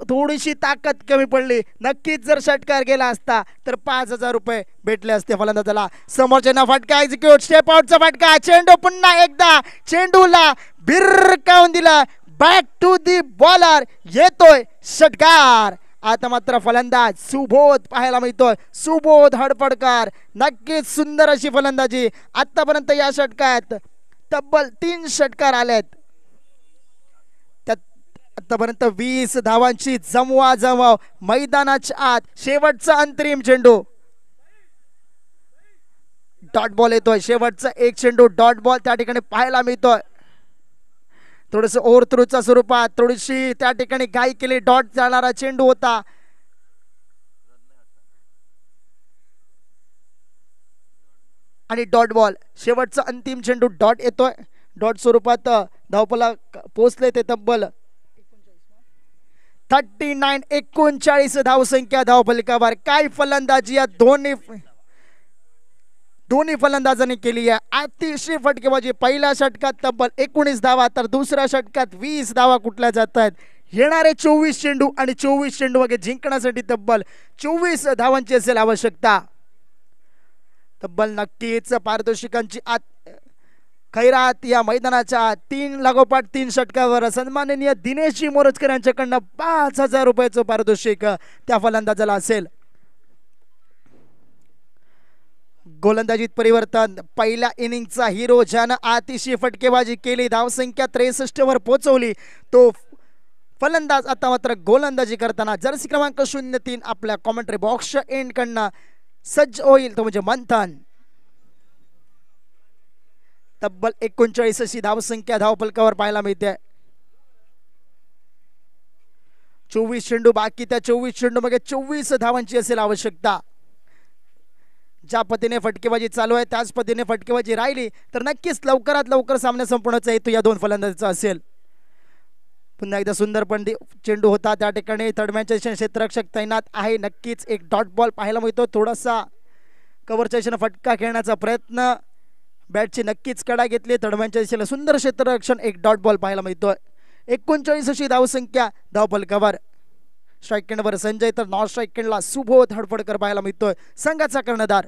थोडीशी ताकद कमी पडली. नक्कीच जर षटकार गेला असता तर 5,000 रुपये भेटले असते फलंदाजाला. समोरच्या फटका एक्झिक्यूट, स्टेप आउटचा फटका. चेंडू पुन्हा एकदा चेंडूला भिरकावून दिला. बॅक टू दी बॉलर, येतोय षटकार. आता मात्र फलंदाज सुबोध पाहायला मिळतोय. सुबोध हडफडकार. नक्कीच सुंदर अशी फलंदाजी. आतापर्यंत या षटकात तब्बल 3 षटकार आलेत. त्यात आतापर्यंत 20 धावांची जमवाजमव. मैदानाच्या आत शेवटचा अंतरिम चेंडू. डॉट बॉल येतोय. शेवटचा एक चेंडू डॉट बॉल त्या ठिकाणी पाहायला मिळतोय. थोडस ओव्हर थ्रूच्या स्वरूपात थोडीशी त्या ठिकाणी घाई केली. डॉट जाणारा चेंडू होता. आणि डॉट बॉल, शेवटचा अंतिम चेंडू डॉट येतोय. डॉट स्वरूपात धावफला पोहोचले ते तब्बल 39 धावसंख्या धावफलकावर. काय फलंदाजी या दोन्ही फलंदाजांनी केली आहे. अतिशय फटकेबाजी. पहिल्या षटकात तब्बल 19 धावा तर दुसऱ्या षटकात 20 धावा कुठल्या जात आहेत. येणारे 24 चेंडू आणि 24 चेंडू वगैरे जिंकण्यासाठी तब्बल 24 धावांची असेल आवश्यकता. तब्बल नक्कीच पारितोषिकांची खैरात या मैदानाच्या 3 लागोपाठ 3 षटकावर सन्माननीय दिनेशजी मोरजकर यांच्याकडनं 5,000 रुपयाचं पारितोषिक त्या फलंदाजाला असेल. गोलंदाजीत परिवर्तन. पहिल्या इनिंगचा हिरो ज्यानं अतिशय फटकेबाजी केली, धावसंख्या 63 वर पोहोचवली, तो फलंदाज आता मात्र गोलंदाजी करताना जर्सी क्रमांक 03 आपल्या कॉमेंट्री बॉक्सच्या एंड कडनं सज्ज होईल, तो म्हणजे मंथन. तब्बल 39 अशी धावसंख्या धावफलकावर पाहायला मिळते. 24 चेंडू बाकी. त्या 24 चेंडू मध्ये 24 धावांची असेल आवश्यकता. ज्या पद्धतीने फटकेबाजी चालू आहे त्याच पद्धतीने फटकेबाजी राहिली तर नक्कीच लवकरात लवकर सामना संपवण्याचा हेतू या 2 फलंदाजांचा असेल. पुन्हा एकदा सुंदर पण चेंडू होता. त्या ठिकाणी थर्डमॅनच्या क्षेत्ररक्षक तैनात आहे. नक्कीच एक डॉट बॉल पाहायला मिळतो. थोडासा कव्हरच्या दिशेने फटका खेळण्याचा प्रयत्न बॅटची नक्कीच कडा घेतली, तडम्यांच्या दिशेला सुंदर क्षेत्ररक्षण, एक डॉट बॉल पाहायला मिळतोय. 39 अशी धावसंख्या धावफलकावर. स्ट्राईक केंडवर संजय तर नॉन स्ट्राईक केंडला सुबोध हडफडकर पाहायला मिळतोय संघाचा कर्णधार.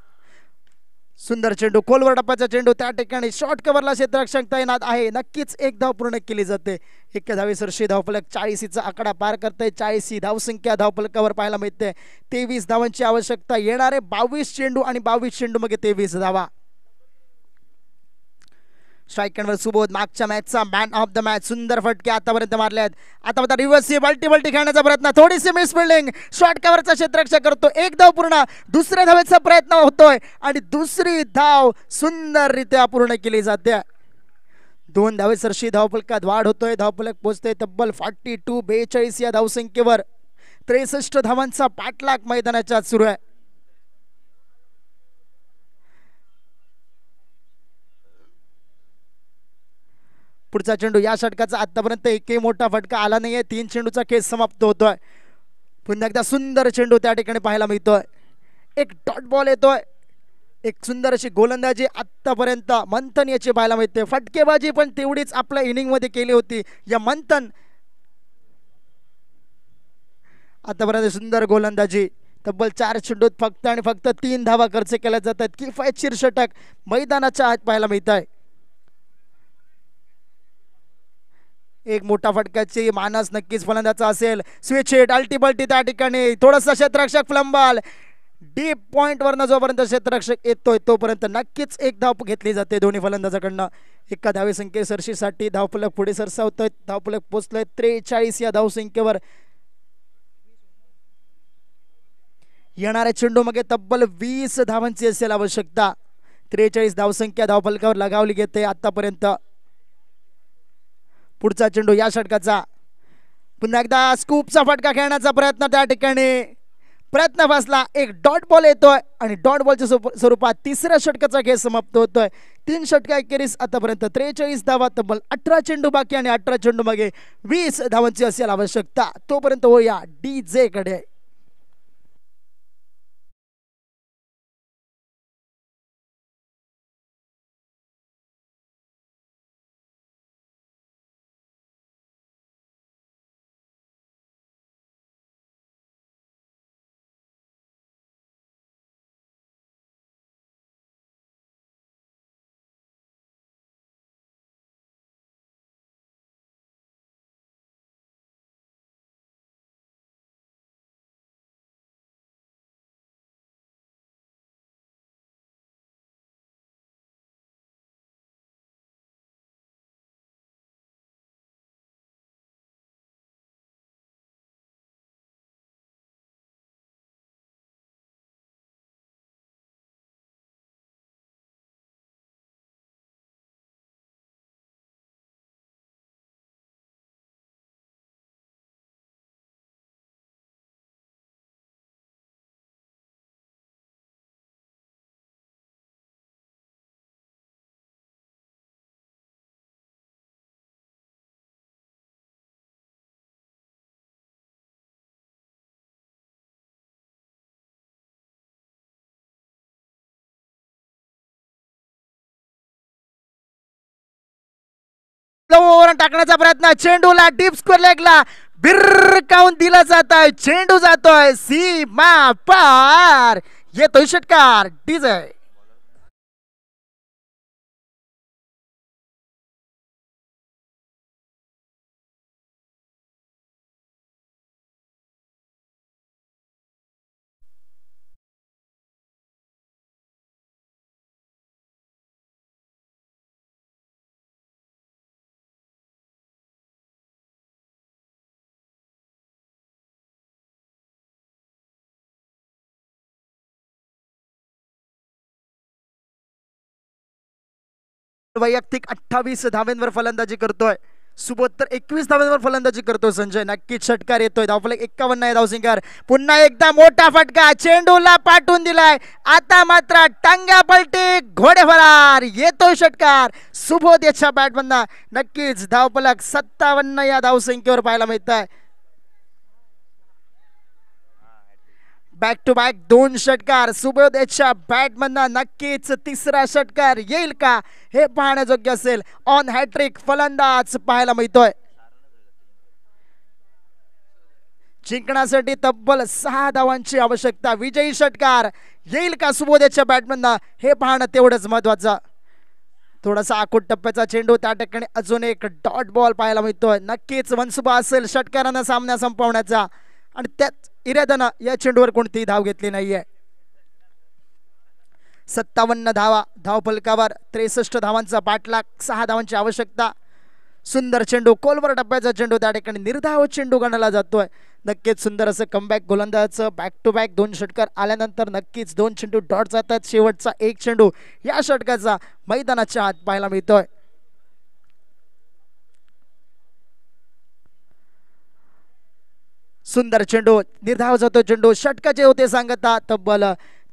सुंदर चेंडू, खोलवर टप्प्याचा चेंडू, त्या ठिकाणी शॉर्ट कव्हरला क्षेत्ररक्षक तैनात आहे. नक्कीच एक धाव पूर्ण केली जाते. 21 धावफलक 40चा आकडा पार करते. 40 धावसंख्या धावफलकावर पाहायला मिळते. 23 धावांची आवश्यकता. येणारे 22 चेंडू आणि 22 चेंडू मध्ये 23 धावा. स्ट्राईकवर सुबोध, मागच्या मॅचचा मॅन ऑफ द मॅच. सुंदर फटके आतापर्यंत मारले आहेत. आता रिव्हर्स बल्टी खेळण्याचा प्रयत्न, थोडीशी मिस फिल्डिंग, शॉर्ट कव्हरचा क्षेत्ररक्षक करतो. एक धाव पूर्ण. दुसऱ्या धावेचा प्रयत्न होतोय आणि दुसरी धाव सुंदररित्या पूर्ण केली जाते. 2 धावेसरशी धावफलकात वाढ होतोय. धावफलक पोहोचते तब्बल 42 या धावसंख्येवर. 63 धावांचा पाठलाग मैदानाच्या आत सुरू आहे. पुढचा चेंडू, या षटकाचा आतापर्यंत एकही मोठा फटका आला नाहीये. 3 चेंडूचा खेळ समाप्त होतोय. पुन्हा एकदा सुंदर चेंडू त्या ठिकाणी पाहायला मिळतोय. एक डॉट बॉल येतोय. एक सुंदर अशी गोलंदाजी आतापर्यंत मंथन याची पाहायला मिळते. फटकेबाजी पण तेवढीच आपल्या इनिंग मध्ये केली होती या मंथन. आतापर्यंत सुंदर गोलंदाजी. तब्बल 4 चेंडूत फक्त आणि फक्त 3 धावा खर्च केल्या जातात. किफायतशीर षटक मैदानाच्या आत पाहायला मिळत आहे. एक मोठा फटक्याची मानस नक्कीच फलंदाचा असेल. स्विच हिट, अल्टीबल्टी त्या ठिकाणी. थोडासा क्षेत्ररक्षक फ्लंबॉल. डीप पॉइंट वरनं जोपर्यंत क्षेत्ररक्षक येतोय तोपर्यंत नक्कीच एक धाव घेतली जाते दोन्ही फलंदाजाकडनं. एका धावेसंख्येसरशीसाठी धावफलक पुढे सरसावतोय. धावफलक पोहोचलोय 43 या धावसंख्येवर. येणाऱ्या चेंडू मध्ये तब्बल 20 धावांची असेल आवश्यकता. 43 धावसंख्या धावफलकावर लगावली गेते आतापर्यंत. पुढचा चेंडू या षटकाचा. पुन्हा एकदा स्कूपचा फटका खेळण्याचा प्रयत्न, त्या ठिकाणी प्रयत्न फसला. एक डॉट बॉल येतोय आणि डॉट बॉलच्या स्वरूपात तिसऱ्या षटकाचा खेळ समाप्त होतोय. 3 षटका अखेरीस आतापर्यंत 43 धावा. तब्बल 18 चेंडू बाकी आणि 18 चेंडू मागे 20 धावांची असेल आवश्यकता. तोपर्यंत होऊया DJ कडे. टाकण्याचा प्रयत्न, चेंडूला डीप स्क्वेअर लेगला बिरकावून दिला जात आहे. चेंडू जातोय सीमा पार. येतोय षटकार DJ. वैयक्तिक 28 धावांवर फलंदाजी करतोय सुबोध, तर 21 धावांवर फलंदाजी करतोय संजय. नक्कीच षटकार येतोय. धावफलक 51 आहे धावसंख्येवर. पुन्हा एकदा मोठा फटका, चेंडूला पाठवून दिलाय. आता मात्र टांग्या पलटी, घोडे फरार. येतोय षटकार सुबोध याच्या बॅटमधनं. नक्कीच धावफलक 57 या धावसंख्येवर पाहायला मिळत आहे. बॅक टू बॅक 2 षटकार सुबोधच्या बॅटमधनं नक्कीच तिसरा षटकार येईल का हे पाहण्याजोग्य असेल. ऑन हॅट्रिक फलंदाज पाहायला मिळतोय. जिंकण्यासाठी तब्बल 6 धावांची आवश्यकता. विजयी षटकार येईल का सुबोधच्या बॅटमधनं हे पाहणं तेवढंच महत्वाचं. थोडासा आखूट टप्प्याचा चेंडू त्या ठिकाणी अजून एक डॉट बॉल पाहायला मिळतोय. नक्कीच मनसुबा असेल षटकारांना सामना संपवण्याचा आणि त्याच इराद्यानं या चेंडूवर कोणतीही धाव घेतली नाहीये. 57 धावा धावफलकावर, 63 धावांचा पाठलाग, 6 धावांची आवश्यकता. सुंदर चेंडू, खोलवर टप्प्याचा चेंडू त्या ठिकाणी निर्धाव चेंडू गणला जातोय. नक्कीच सुंदर असं कमबॅक गोलंदाजाचं. बॅक टू बॅक 2 षटकार आल्यानंतर नक्कीच 2 चेंडू डॉट जातात. शेवटचा एक चेंडू या षटकाचा मैदानाच्या आत पाहायला मिळतोय. सुंदर चेंडू, निर्धाव जातो चेंडू. षटकाचे होते सांगता तब्बल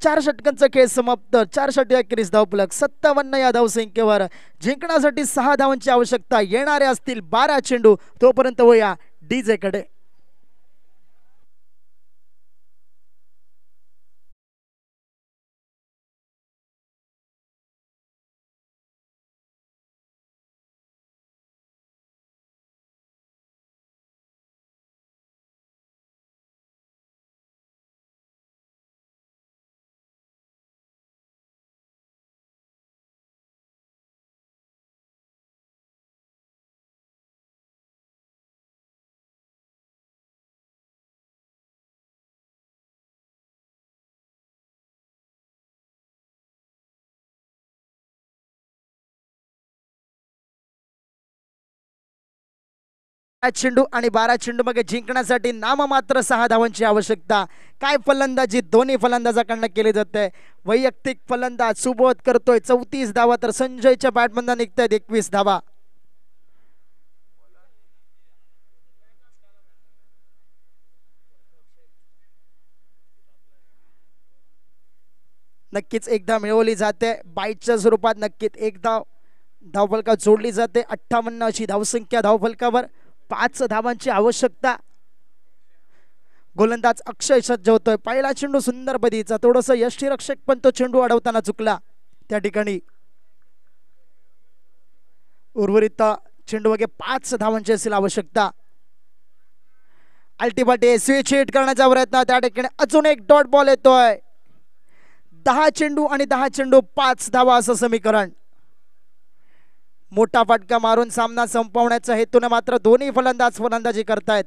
4 षटकांचा खेळ समाप्त. 4 षटके अखेरीस धावफलक 57 या धावसंख्येवर. जिंकण्यासाठी 6 धावांची आवश्यकता. येणारे असतील 12 चेंडू. तोपर्यंत वया डीजे कडे. चेंडू आणि 12 चेंडू मध्ये जिंकण्यासाठी नाममात्र 6 धावांची आवश्यकता. काय फलंदाजी दोन्ही फलंदाजाकडनं केली जाते. वैयक्तिक फलंदाज सुबोध करतोय 34 धावा, तर संजयच्या बॅटमधनं निघतायत 21 धावा. नक्कीच एकदा मिळवली जाते बाईटच्या स्वरूपात. नक्कीच एक धाव धावफलकात जोडली जाते. 58 अशी धावसंख्या धावफलकावर. 5 धावांची आवश्यकता. गोलंदाज अक्षय सज्ज होतोय. पहिला चेंडू सुंदर बदीचा, थोडस यष्टीरक्षक पण तो चेंडू अडवताना चुकला त्या ठिकाणी. उर्वरित चेंडू वगैरे 5 धावांची असेल आवश्यकता. अल्टीबाटी स्विच हिट करण्याचा प्रयत्न त्या ठिकाणी. अजून एक डॉट बॉल येतोय. 10 चेंडू आणि 10 चेंडू 5 धावा असं समीकरण. मोठा फटका मारून सामना संपवण्याच्या हेतूने मात्र दोन्ही फलंदाज फलंदाजी करतायत.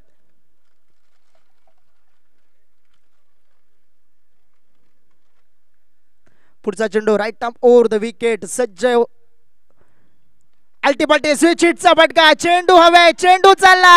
पुढचा चेंडू right arm over the wicket. सज्ज अल्टीबाटी स्विच हिटचा फटका. चेंडू हवे, चेंडू चालला.